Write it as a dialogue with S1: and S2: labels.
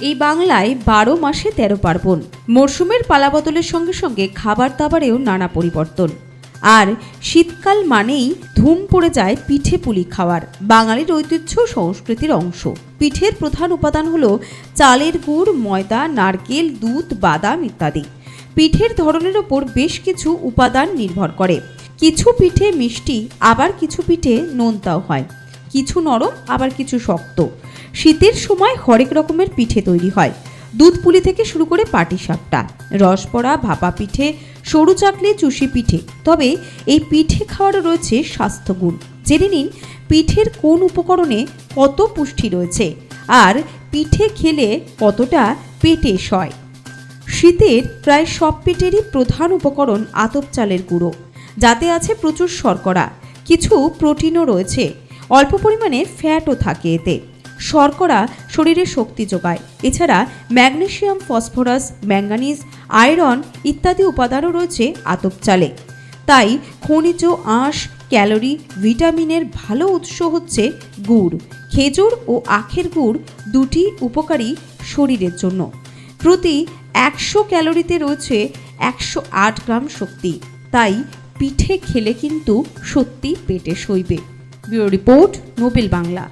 S1: এই বাংলায় 12 মাসে 13 পার্বণ। মরশুমের পালাবদলের সঙ্গে সঙ্গে খাবার দাবারেও নানা পরিবর্তন। আর শীতকাল মানেই ধুম পড়ে যায় পিঠে পুলি খাওয়ার, বাঙালির ঐতিহ্য সংস্কৃতির অংশ। পিঠের প্রধান উপাদান হলো চালের গুড়, ময়দা, নারকেল, দুধ, বাদাম ইত্যাদি। পিঠের ধরনের ওপর বেশ কিছু উপাদান নির্ভর করে। কিছু পিঠে মিষ্টি, আবার কিছু পিঠে নোনতাও হয়। কিছু নরম, আবার কিছু শক্ত। শীতের সময় হরেক রকমের পিঠে তৈরি হয়। দুধ পুলি থেকে শুরু করে পাটিসাপটা, রসবড়া, ভাপা পিঠে, সরু চাকলি, চুষি পিঠে। তবে এই পিঠে খাওয়ারও রয়েছে স্বাস্থ্যগুণ। জেনে নিন পিঠের কোন উপকরণে কত পুষ্টি রয়েছে আর পিঠে খেলে কতটা পেটে সয়। শীতের প্রায় সব পিঠেরই প্রধান উপকরণ আতপ চালের গুঁড়ো, যাতে আছে প্রচুর শর্করা, কিছু প্রোটিনও রয়েছে, অল্প পরিমাণে ফ্যাটও থাকে এতে। শর্করা শরীরে শক্তি যোগায়। এছাড়া ম্যাগনেসিয়াম, ফসফরাস, ম্যাঙ্গানিজ, আয়রন ইত্যাদি উপাদানও রয়েছে আতপ চালে। তাই খনিজ, আঁশ, ক্যালোরি, ভিটামিনের ভালো উৎস হচ্ছে গুড়। খেজুর ও আখের গুড় দুটি উপকারী শরীরের জন্য। প্রতি 100 ক্যালোরিতে রয়েছে 108 গ্রাম শক্তি। তাই পিঠে খেলে কিন্তু সত্যি পেটে সইবে। Bureau report, Nobel Bangla.